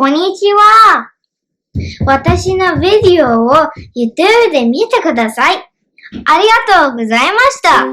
こんにちは。私のビデオを YouTube で見てください。ありがとうございました。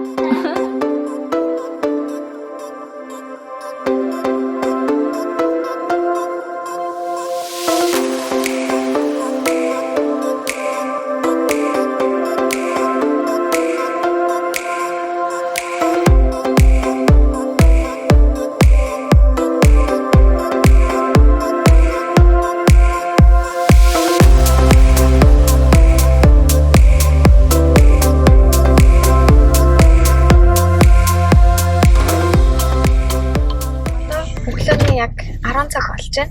Яг 10 цаг болж байна.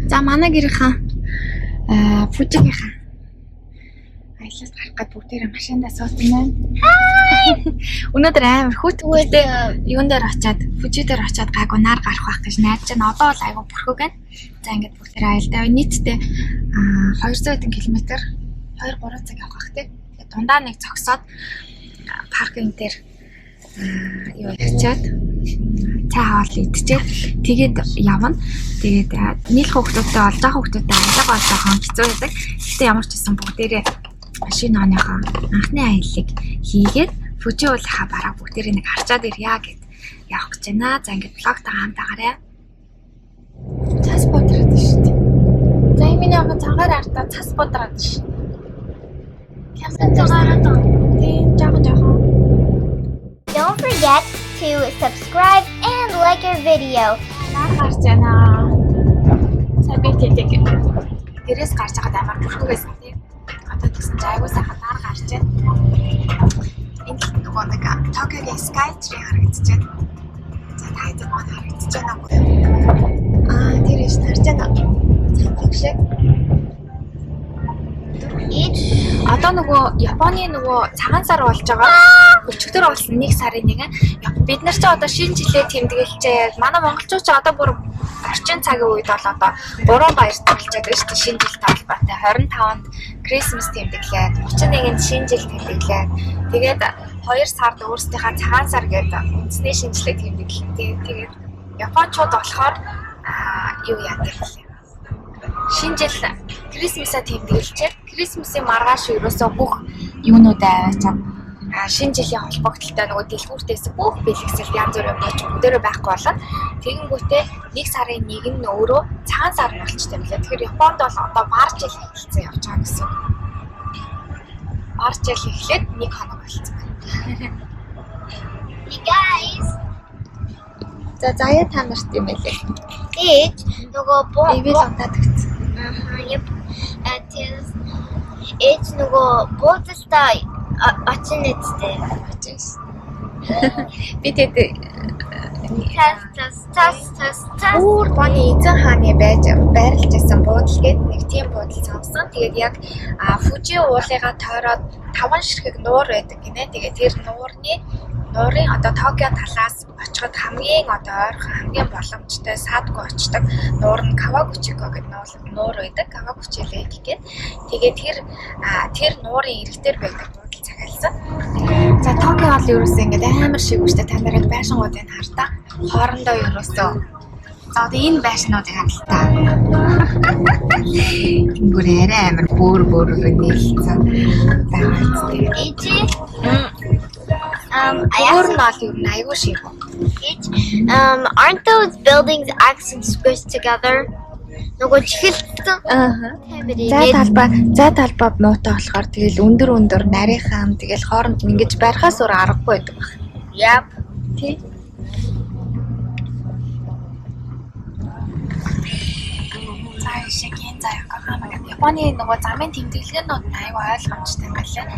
За манай гэрийнхэн Фужигийнхэн аялалд гарах гээд бүгдээрээ машиндаа суусан байна. Өнөөдөр амар хүүтгүүдээ юун дээр очиад Фужи дээр очиад гайгүй нар гарах байх гэж найдаж байна. Одоо бол айгүй бүрхэг байна. За ингээд бүгдээрээ аялдаа. Нийтдээ 200 хэдэн километр 2-3 цаг явах бах тий. Тэгээд дундаа нэг зогсоод паркинг дээр юу хийчихэд цай хаал идчихээ. Тэгээд явна. Тэгээд нийлх хүүхдүүдтэй олж байгаа хүүхдүүдтэй аялга болж байгаа юм хэцүү байдаг. Гэтэ ямар ч гэсэн бүгдээрээ машин оныхоо анхны аяллыг хийгээд Фужи уулынхаа бараа бүгдээрээ нэг харчаад ирья гэд явах гэж байна. За ингээд блогтой хамтаагаарай. Цас бодроод шүү дээ. За миний аваа цагаар артаа цас бодроод шүү. Хямдан цагаараа тоо. Тийм жаахан. Don't forget to subscribe and like our video. Нар гарч байна. Сайн би тэдэг. Гэрээс гарч байгаа амар бүрхгээс тийм. Одоо тэгсэн чинь айгуу сайхан нар гарч байна. Энд нөгөө нэг Токиогийн Skytree харагдчихэв. За тайзад маань харагдчихэж байна уу? Тэр их тарж байна. Цамхаг шиг. Одоо нөгөө Японы нөгөө цагаан сар болж байгаа. Өчигдөр болсон 1 сарын 1. Бид нар ч одоо шинэ жилээ тэмдэглэжээ. Манай монголчууд ч одоо бүр орчин цагийн үед бол одоо 3 баяр тэмдэглэж байгаа шүү дээ. Шинэ жилтэй холбоотой 25-нд Christmas тэмдэглээд, 31-нд шинэ жил тэмдэглээд, тэгээд 2 сард өөрсдийнхээ цагаан сар гэдэг үндэсний шинжилгээ тэмдэглэв. Тэгээд Япончууд болохоор юу яадаг вэ? Шинэ жил Christmas-а тэмдэглэжээ. Christmas-ийн маргааш ерөөсөө бүх юунуудаа аваачаад шинэ жилийн холбогдлолтой нөгөө дэлгүүртээс бүх бэлгэсэл янз бүрийн юмч бүгдээрээ байхгүй болно. Тэгэнгүүтээ 1 сарын 1 нь өөрөө цагаан сар болчихсон юм лээ. Тэгэхээр Японд бол одоо бар жил эхэлсэн явж байгаа гэсэн. Бар жил эхлээд 1 хоног болчихсон. Hey guys. За заяа та нарт юм байлээ. Ээж нөгөө Эвэл унтаад өгсөн. Yep. Ээж нөгөө буудалтай очин нэцтэй. Би тэд Тас. Өөр боны эзэн хааны байрлаж байсан буудал гээд нэг тийм буудал цавсан. Тэгээд яг Фужи уулыгаа тойроод 5 ширхэг нуур байдаг гинэ. Тэгээд тэр нуурын одоо Токио талаас очиход хамгийн одоо ойрхон хамгийн боломжтой садгүй очдог нуур нь Кавагучико гэдэг нуур байдаг. Кавагучи лейк гээд. Тэгээд тэр нуурын иргэдээр байдаг буудал захиалсан. За Токио бол ерөөсөө ингээд амар шиг үстэй та нарыг байшингуудыг хартаа хоорондоо ерөөсөө за одоо энэ байшнуудыг хадтаа. Гүр арай амар бүр нийлцэн байгаа тийм. Ээж aren't those buildings actually squished together? Нөгөө чихэлтэн. За талбай муутай болохоор тэгэл өндөр нарийнхан тэгэл хооронд ингэж барихаас өөр аргагүй байдаг баг. Yep. Тий. Японы нөгөө замын тэмдэглэгнүүд аюу ойлгомжтой юм байна.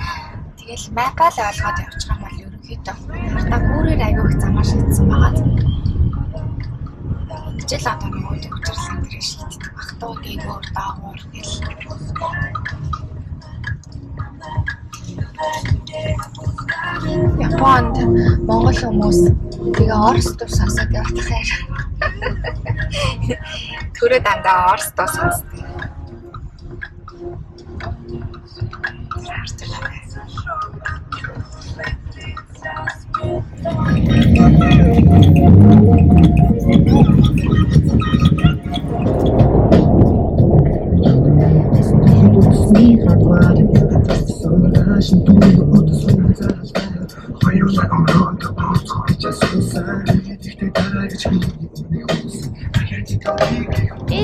Тэгэл мапаа л ойлгоод явж байгаа юм бол ерөнхийдөө та бүрээр аюу их замаар шийдсэн байгаа. Жил одоо нөгөө төвчрлэн дээр шийддэг баг. Дуу дээгүүр даагуур гэл. Японд монгол хүмүүс тэгээ орос дуу сонсоод явах хайр. Төрөө дандаа орос дуу сонсдог.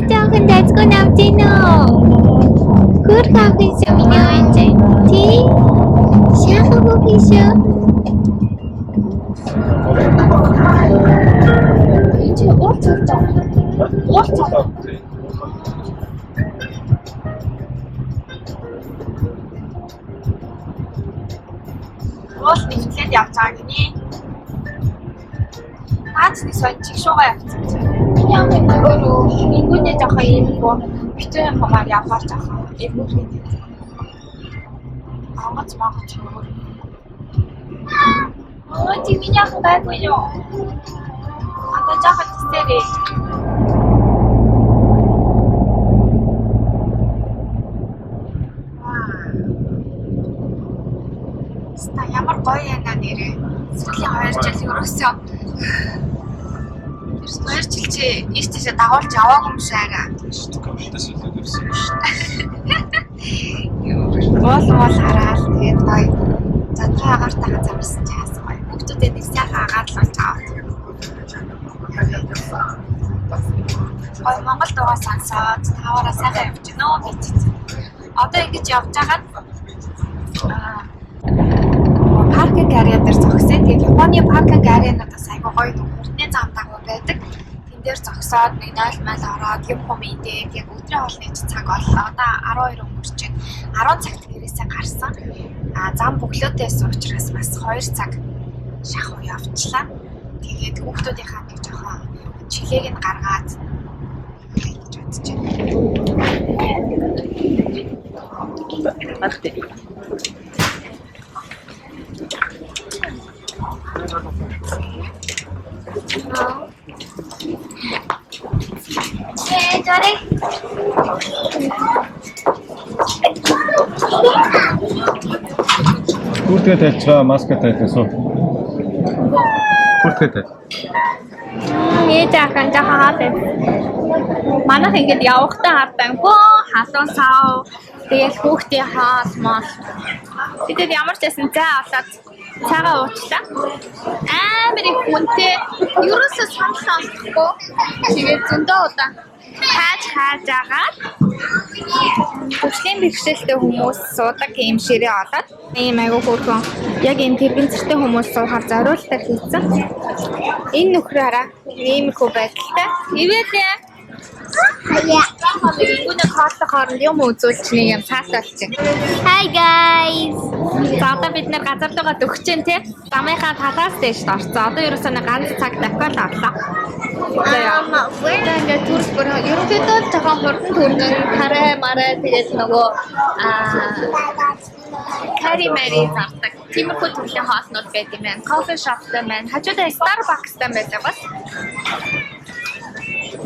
Жоохон дайцгүй навж гин үү? Гүр хаахын миний ойч. Тий. Шахах үгүй шүү. Чи ууцаа. Ууцаа. Уул нэвтлээд явж байгаа гинэ. Наац нэг сончиг шуугаа явцсан. Миний амын өөрөө ингүүнээ жоохон юм гоо битэн хамаар яваар жоохон эвгүй гэдэг. Ангац магц өөр. Чи миний ах байггүй юу? Ата жоохон тестэрээ. Ямар гоё яана нэрээ. Сүүлийн 2 жил ерөөсөө 2 жил чи ийшээ дагуулж яваагүй юм шаараа. Ковидээс болоод ирсэн юм шүү. Гол хараад тэгээд гоё. Задраа агартайгаа замарсан чаас гоё. Бүгдүүдээ нэг сайхан агаад л болж аваад. Гоё Монгол дуугаа сонсоод таваараа сайхан явж гинөө бид. Одоо ингэж явж байгаад паркинг area дээр зогсоо. Тэгээд Японы паркинг area-нуудаас айгүй гоё хурдны зам дагуу байдаг. Тэн дээр зогсоод нэг 0 майл ороод юм идээд яг өдрийн хоолны цаг боллоо. Одоо 12 өнгөрч байна. 10 цагт гэрээсээ гарсан. Зам бөглөөдөөс учраас бас 2 цаг шахуу явчлаа. Тэгээд хүүхдүүдийнхаа нэг жоохон чилээг нь гаргаад гэж бодож байна. Sorry. Хүртгээ тавьчаа, маска тавьчихсан. Хүртгээ тавь. Яахан жахаад. Манайх ингэж явахтаа хартангүй халуун сав тэгэл хүүхдийн хаал мал. Тэгээд ямар ч байсан зай олоод цагаа уучлаа. Амар их хүнтэй. Ерөөсөө саналаа олохгүй. Тэгээд зөндөө удаа хайж агаад хүчлийн бэрхшээлтэй хүмүүс суудаг юм ширээ олоод ийм айгу хөрхөн яг энэ тэрбэн зэртэй хүмүүс суухаар зориултаар хийсэн. Энэ нөхрөөраа иймэрхүү байдалтай. Ивэлээ. Хаяа. Гүнэ хаалт хооронд юм үзүүлж нэг юм цаасаа болчих. Hi guys. За одоо бид нэр газар руугаа дөхөж जैन тий. Замынхаа талаас дэш орцсон. Одоо ерөөсөө нэг ганц цаг давхиал авлаа. Ингээд төрс бүр ерөнхийдөө жоохон хурдан төрнөр хараа мараа тэгээд нөгөө кари мэри зардаг. Тиймэрхүү төрлийн хоолнууд байт юм байна. Кофе шоптай байна. Хажуудаа Starbucks-тай байдаг бас.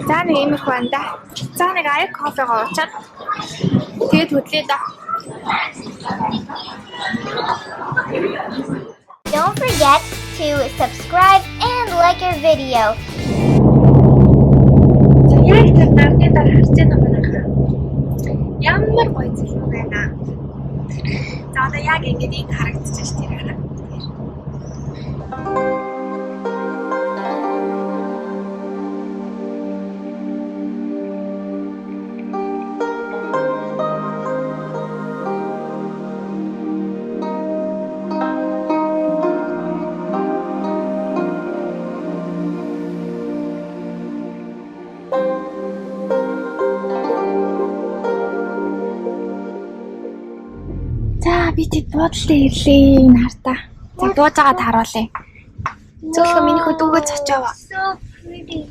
За нэг иймэрхүү байна да. За нэг аяг кофегаа уучаад тэгээд хөдлөө да. Don't forget to subscribe and like our video. Яг тэр нарны дараа харж байна манайхаа. Ямар гоё зүйл байна. За одоо яг ингэж ингэ харагдчих ш тэр хараа. Би буудлаа ирлээ энэ хартаа. За дууж байгаа таруулъя. Зөвхөн миний хөдөөгөө цочоов.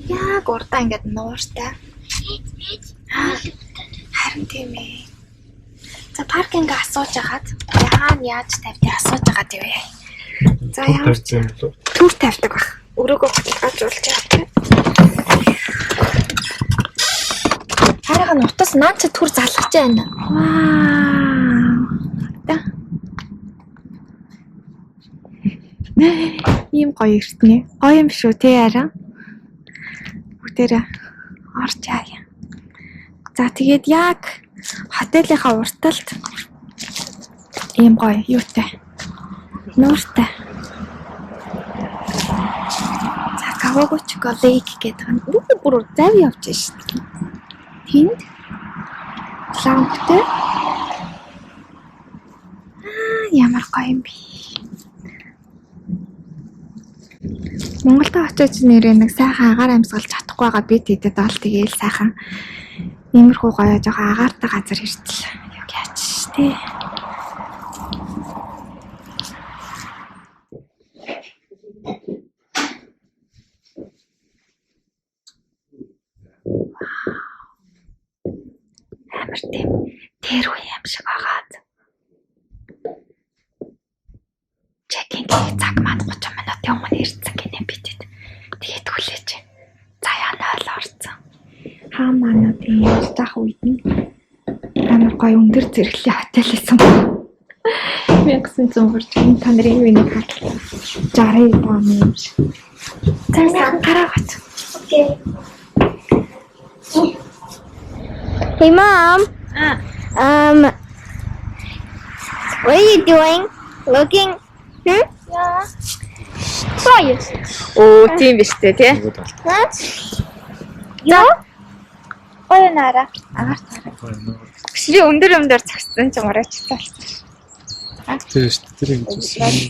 Яг урдаа ингээд нууртай. Харин тийм ээ. За паркинг асууж хагаад яахан яаж тавьдгийг асууж байгаа гэвэ. За яа. Түр тавьдаг баг. Өрөөгөө баталгаажуулж явдаг. Харин утас наач түр залгаж байна. Вау. Ийм гоё эртнэ. Гоё юм шүү те арай. Бүгдээрээ орж яая. За тэгээд яг хотелийнхаа урталд ийм гоё юутай. Нууртай. За Кавагучко лейк гэдэг нь. бүр зав явж шүү дээ. Тэнд лавтай. Ямар гоё юм бэ. Монголд очиж нэрээ нэг сайхан агаар амьсгалж чадахгүй байгаа би тэдэд бол тэгээл сайхан иймэрхүү гоё жоохон агаартай газар иртэл яг яач тий. Амар тийм тэр үе юм шиг агаад. Чекинг цаг манд 30 минутын өмнө ирсэн гинэ бидэд. Тэгээд хүлээж. За яна л орсон. Хаа мануудын ярьж ах үед нь амар гоё өндөр зэрэглэлийн хотел байсан. 1900 хүрч та нарын үнийг хадлаа. 60 баам юм шиг. Цаасан гараагач. Okay. Hey, Mom. What are you doing? Looking? Hmm? Yeah. Quiet. Оо тийм биш үү тий. Huh? Yeah? Гоё наараа. Агаар таараа. Би өндөр цагсан ч мараач таалцсан. Тэр шүү дээ. Тэр ингэж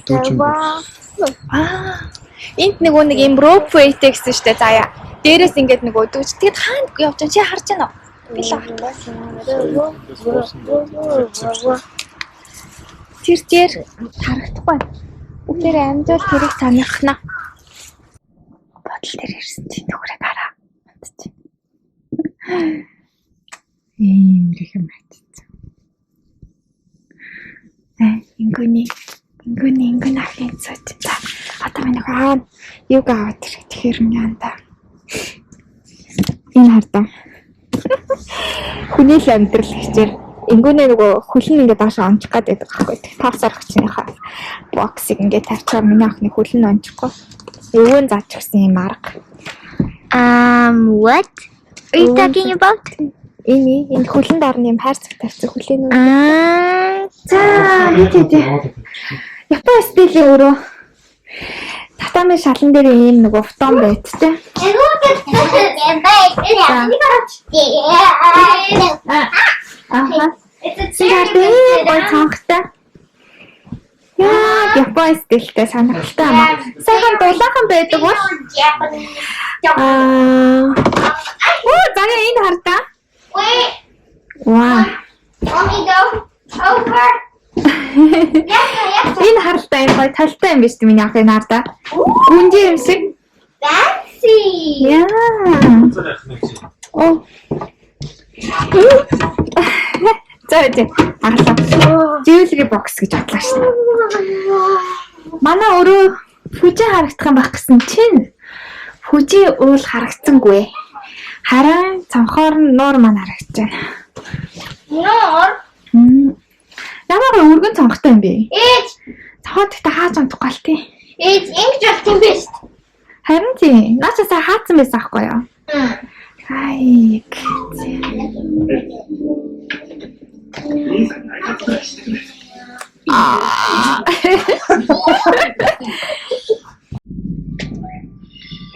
дүүжин. Энд нөгөө нэг юм rope way-тэй гэсэн шүү дээ. Заяа. Дээрээс ингээд нөгөө дүүж. Тэгэд хаанд явж байгаа чи харж байна уу? Би л тэр дээр харагдахгүй. Бүгдээр амжуул тэрийг сонирхно. Бодол дээр ирсэн чи нөхрөө гараа. Ийм их юм атсан. Ингүний ахын цац. Одоо миний хаан юг аваад тэгэхээр яанда. Энэ хардаа. Хүний л амьдрал хичээл. Ингүүнээ нөгөө хөлн ингээд доошоо ончих гээд байдаг байхгүй. Таасаар хүчнийхаа боксыг ингээд тавьчихаар миний охины хөлн ончихгүй. Өвөн заачихсан юм арга. What are you talking about? Энэ хөлн дарны юм хайрцаг тавьчих хүлээн үү? За тийм. Япон стилийн өрөө. Татами шалан дээр ийм нөгөө фотон байт те. Сигарет бой цанхтай. Яа, Япон стилтэй сонирхолтой юм аа. Сайхан дулаахан байдаг бол. Оо, заяа энэ хардаа. Вау. Mommy, go over. Энэ харалтай энэ гоё талтай юм биш үү миний ахын хардаа. Гүнжи юм шиг. Fancy. Яа. Оо. За тийм. Аглаа. Jewelry box гэж бодлоо шин. Манай өөрөө Фужи харагдах юм байх гэсэн чинь Фужи уул харагдсангүй. Харин цонхоор нуур маань харагдаж байна. Нуур? Ямар өргөн цонхтой юм бэ? Ээж. Цохоод ихтэй хааж унтахгүй л тий. Ээж ингэж болт юм биш. Харин тийм. Наачаасаа хаацсан байсан аахгүй юу? Хай.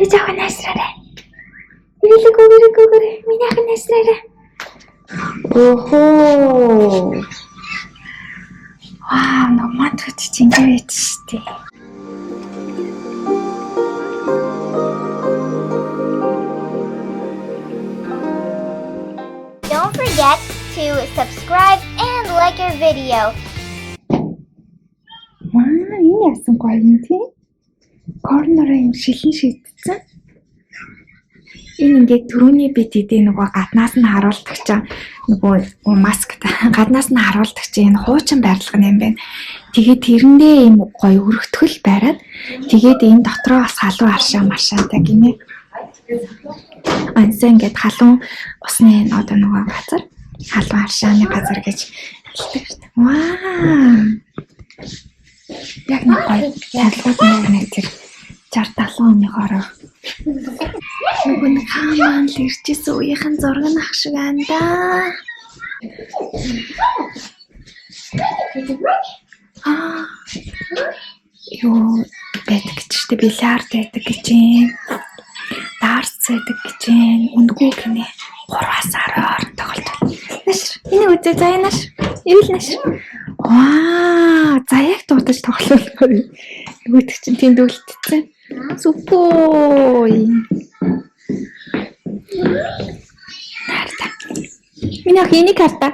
Ээж ахын насраарай. Гүгэрэ. Миний ахын насраарай. Охоо. Намайг ч ингэж штэ. Don't forget to subscribe and like our video. Энэ яасан гоё юм тий. Корнероо юм шилэн шийдсэн. Энэ ингээд түрүүний бид эдээ нөгөө гаднаас нь харуулдаг чинь нөгөө масктай гаднаас нь харуулдаг чинь энэ хуучин барилга юм байна. Тэгээд тэрэндээ юм гоё өргөтгөл бариад тэгээд энэ дотроо бас халуун аршаа машаатай гинэ. Ансан ингээд халуун усны одоо нөгөө газар халуун аршааны газар гэж хэлдэг шүү дээ. Ваа. Яг нэг гоё талбайд нэг тэр 60-70 оны хороо. Нөгөө нэг хаан л ирчихсэн үеийнхэн зураг нь ах шиг байна да. Юу байдаг гэж штэ бильярд байдаг гэж юм. Дарс үзээдэг гэж байна. Үндгүй гинэ. 3-аас 10 хооронд тоглож байна. Нашир. Энийг үзээ заяа нашир. Ивэл нашир. Ваа, заяаг дуудаж тоглоулмаар. Нөгөөдөг чинь тэнд үлдчихсэн. Супой. Нарта. Миний ах энийг харта.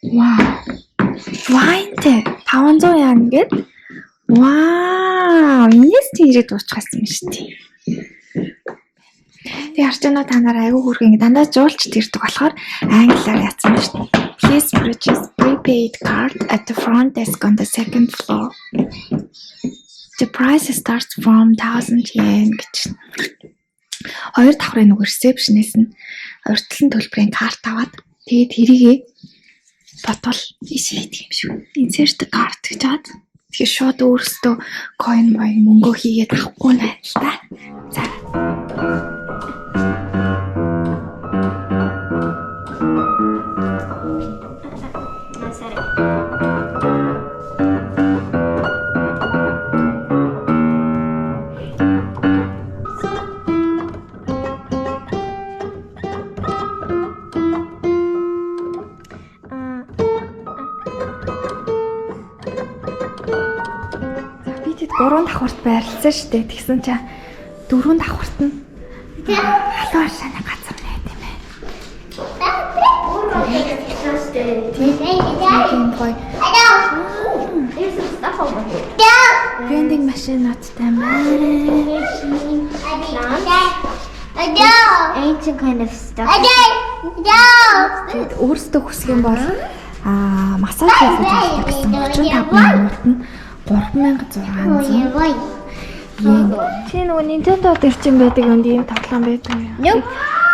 Вау. Вайнтэй 500 яан гээд. Вау, энэс тийрээ дуусчихсан юм шүү дээ. Тэгээ харж байна та нараа айгүй хүрхэн дандаа жуулчд ирдэг болохоор англиар яатсан шүү дээ. Please purchase prepaid card at the front desk on the second floor. The price starts from 1000 yen гэж. Хоёр давхрын нөгөө ресепшнээс нь урьдчилан төлбөрийн карт аваад тэгээд тэрийгээ ботвол ишээд юм шүү. Insert card гэж хаад. Тэгэхээр шууд өөрөөсөө coin мөнгө хийгээд авахгүй нэ л та. За. Гурван давхарт байрлалсан шүү дээ. Тэгсэн чинь дөрвөн давхарт нь халуун шаны газар нэ тийм ээ. Vending machine-уудтай маань. Ancient kind of stuff. Өөрсдөө хүсэх юм бол массаж хийх гэсэн 35 минут нь 3600 yen. Чи нөгөө Nintendo дээр чинь байдаг юм ийм тоглоом байдаг юм.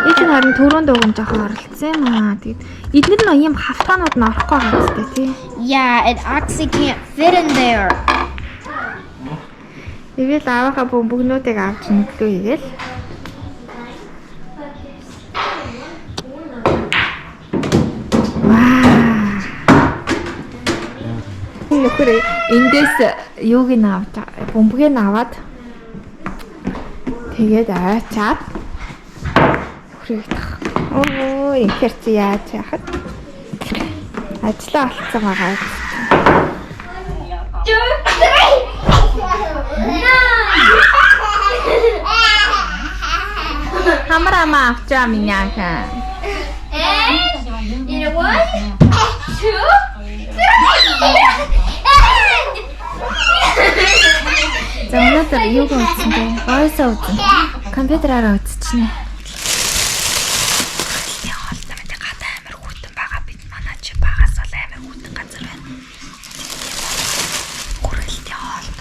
Энд нь харин төрөнд дууган жоохон оролцсон юм аа. Тэгээд эдгээр нь ийм хавтаанууд нь орохгүй байгаа гэдэг тий. Yeah, it actually can't fit in there. Ивэл аваахаа бөмбөгнүүдийг авч нүглөө хийгээл. Нөхөр эндээс юуг нь авч бөмбөгийг нь аваад тэгээд аваачаад хүрээд тах. Оо, ихэр чи яаж яхад ажиллаа олцсон байгаа. Хамрама авчаа минь яахан. You know what? 2, 3. За өнөөдөр юуг үзсэн бэ? Voice-аа үзсэн. Компьютераараа үзчихнэ. Яа, хамт гадаа амар хүйтэн байгаа бид манай чи багаас бол амар хүйтэн газар байна. Хүрээлтийн хоолт.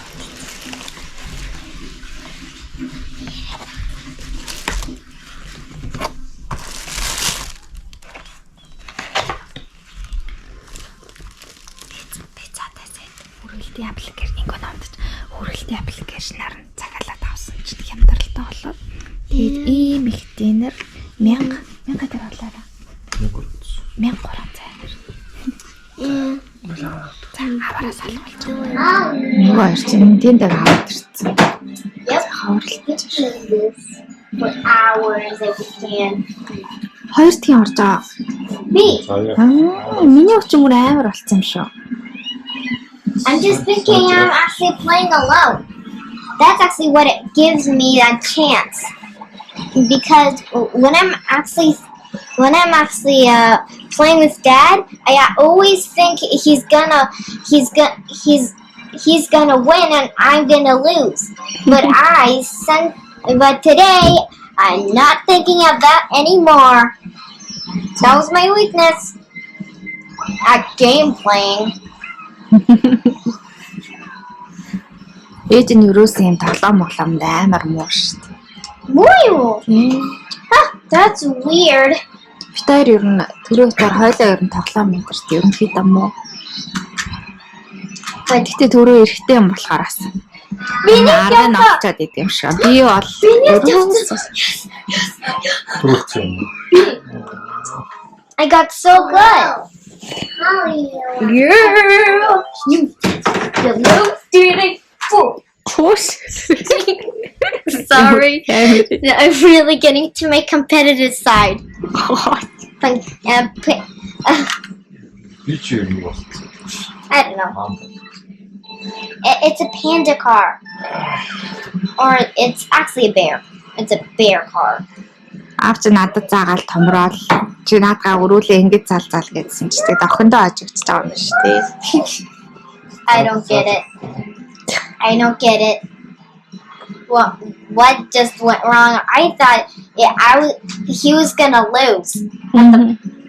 Хүрээлтийн аппликейшн нэг онцож хүрээлтийн аппликейшнаар нь цагаалаад авсан чинь хямдралтай болоод тэгээд ийм их динер 1000 төгрөг болоо. 1300 цайнаар. За аваараас албалж байгаа. Нөгөө хоёр чинь тэндэг аваад ирсэн. Хавралт. For hours if we can. Хоёр тгийн орж байгаа. Me. Миний өч мөр амар болсон юм шүү. I'm just thinking I'm actually playing alone. That's actually what it gives me a chance. Because when I'm actually playing with Dad, I always think he's gonna win and I'm gonna lose. But today I'm not thinking of that anymore. That was my weakness at game playing. Ээж нь юусэн юм тоглоом амар муу шүү дээ. Муу юу? That's weird. Битээр ер нь төрөөтөр хойлоо ер нь тоглоом мэдэрч ерөнхийдөө муу. Гэхдээ төрөө эрэхтэй юм болохоор бас. Миний арга нь олцоод идэв юм шиг. Би бол I got so good. Yeah. You little dirty fool. Push. Sorry. I'm really getting to my competitive side. Like, YouTube юу бол. I don't know. It's a panda car. Or it's actually a bear. It's a bear car. Авч надад заагаал томроод чи наадгаа өрүүлээ ингэж залзаал гэдсэн чи тэгээд охиндоо ажигдчихж байгаа юм шүү дээ. I don't get it. I don't get it. What just went wrong? I thought he was gonna lose.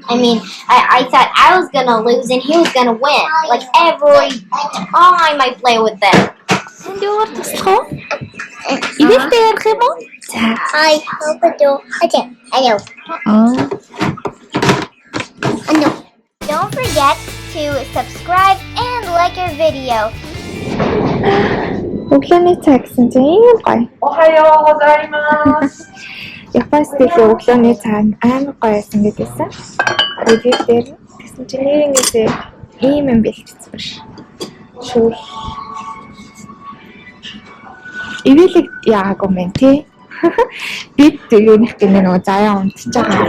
I mean, I thought I was gonna lose and he was gonna win. Like every time I play with them. Юу туслах вэ? Идэлтэй ярих юм уу? I hope I do. I know. Don't forget to subscribe and like our video. Өглөөний цаг гэсэн чинь ийм гоё. Ohayou gozaimasu. Японы стилийн өглөөний цаг амар гоё байсан гэдээсэн. Ревью дээр тэгсэн чинь нэрнгээсээ ийм юм бэлтгэсэн биш. Шүүл. Ивэлэг яагаад юм те? Бид юуных гэнэ нөгөө заяа унтж байгаа.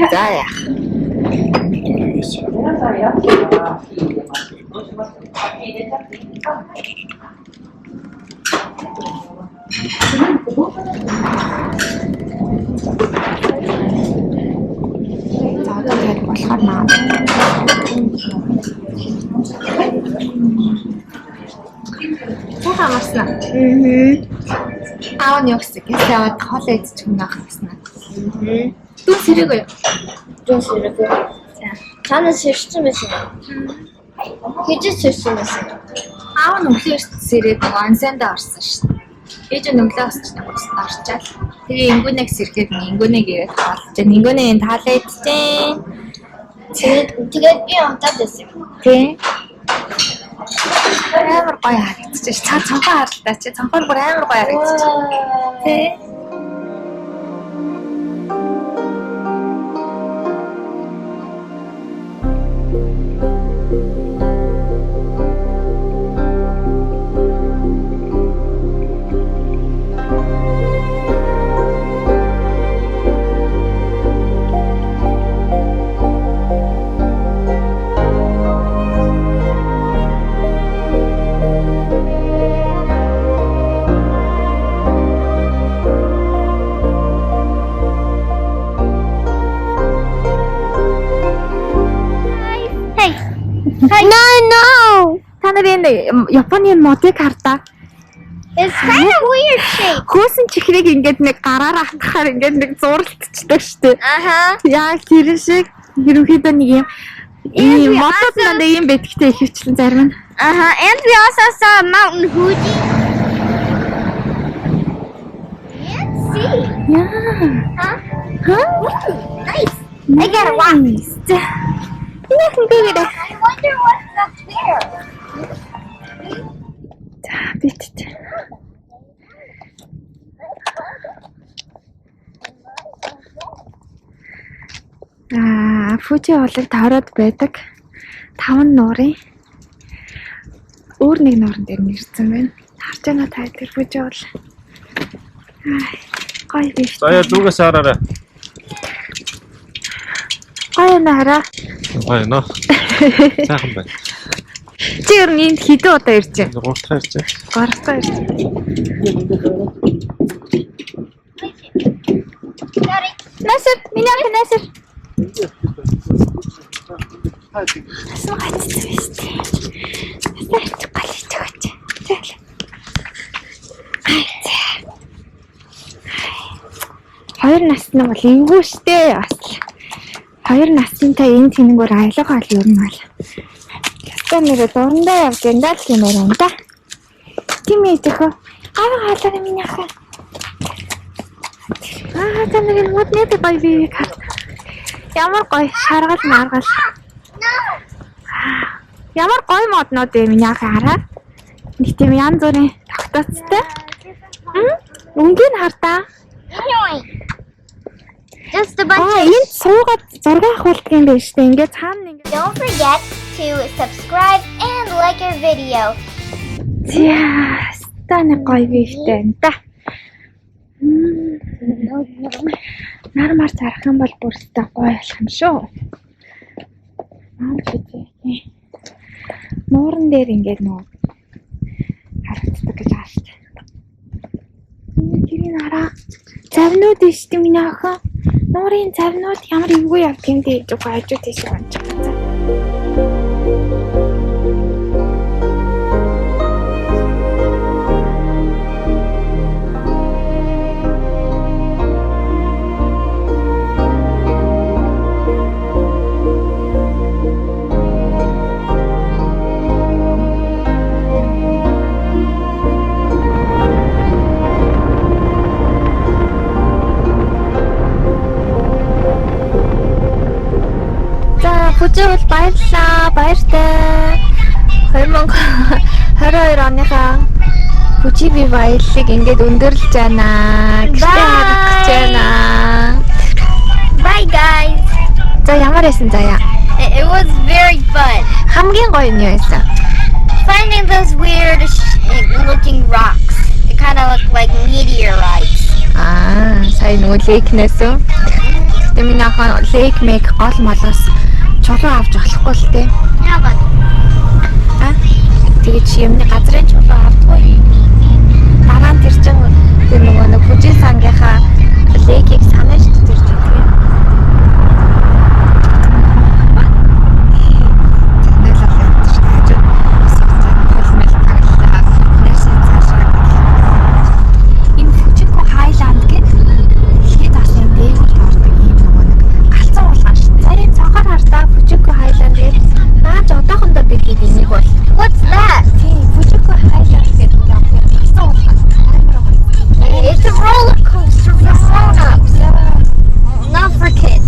Заяа. Заавал болохоор наа. Хөө хамаарсан. Аав нь юу гэсэн гэж яваад хоол идчих юм яах гэсэн. Дүү сэрэг үү? Dün sürüdü. Sen de sürçtü müsün? Hiç sürçtü müsün? Аав нь өглөө сэрээд нөгөө ансанд орсон шүү дээ. Ээж нь өглөө осч нэг усан орчаал. Тэгээ ингүүнэг сэрхэд ингүүнэг ирээд хаалж. Ингүүнээ энэ таалаа идчихээ. Тэгээд би амтаад байсан. Тэ. Амар гоё харагдчих. Цонхоо харалтаа чи цонхоор бүр амар гоё харагдчих. Тэ. No! Та нарын Японы модыг хардаа. It's kind of weird shape. Хөөсөн чихрийг ингээд нэг гараараа хатгахаар ингээд нэг зуралтчдаг штеп. Яа тэр шиг ерөнхийдөө нэг юм мотод надад юм бэтгэхтэй ихэвчлэн зарим нь. And we also saw Mountain Fuji. Let's see. Yeah. Huh? Nice. I got a watch. I wonder what's up there. Бит. Фужи болог таарад байдаг 5 нуурын өөр нэг нуурын дээр нэрсэн байна. Харж байна та тэр фужи бол. Гой биш. За яа дүүгээс хараарай. Гой наараа. Гой нөө. Сайхан байна. Чи ер нь энд хэдэн удаа ирж байна? 3 дахь ирж байна. 3 дахь ирж байна. Насэр, миний ах насэр. Асуу гацсан биз дээ. Насэр галж өгөөч. Тэгэл. Хоёр насны бол эвгүй штэ бас. Хоёр настай энэ тэнэгөр аялга хол юм аа. Ястаа нэрээ дурандаа явж энэ л юм байна да. Тийм ээ тэхөө. Аваа хаалаа миний ах. Таныг модны бай би карт. Ямар гоё шаргал маргал. Ямар гоё моднууд юм миний ах хараа. Нэг тийм янз бүрийн тогтооцтой. Үнгийн хартаа. Just a bunch of... Энд суугаад зураг авах юм байна шүү дээ. Ингээд цаана ингээд. Don't forget to subscribe and like our video. За, станы гоё бифтэй энэ та. Нармар зарах юм бол бүр өстой гоё болох юм шүү. Нууран дээр ингээд нөө харагддаг гэж байна шүү дээ. Тэрийг хараа. Завнууд дээ шүү дээ миний охин. Нуурын завнууд ямар эвгүй явт юм дээ гэж хажуу тийш онч байгаа. Бүжигэл баярлалаа. Баяртай. 2022 оныхаа бүжиг бий баялыг ингээд өндөрлөж байна. Гэртээ харагдаж байна. Bye guys. За ямар байсан заяа? It was very fun. Хамгийн гоё нь юу байсан? Finding those weird looking rocks. It kind of looked like meteorites. Сая нөгөө лейкнээс үү? Тэ миний охин лейк мэг гол молоос чулуу авч болохгүй л дээ. Яагаад? Тэгээд юмны газрын чулуу авдаггүй. Дараа нь тэр чин тэр нөгөө нэг бүжиг сангийнхаа лейкийг санаж тэр чин тэгээ. What's that? It's a roller coaster for grown-ups. Not for kids.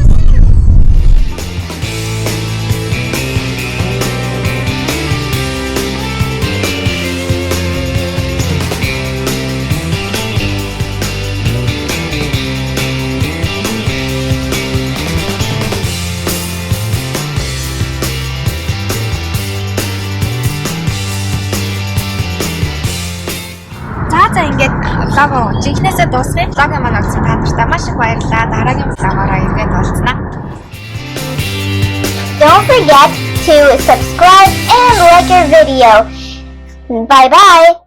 За ингээд влог жинхнээсээ дуусгая. Влогийн маань олсон та нартай маш их баярлалаа. Дараагийн влогоор ирээд уулзнаа. Don't forget to subscribe and like our video. Bye bye.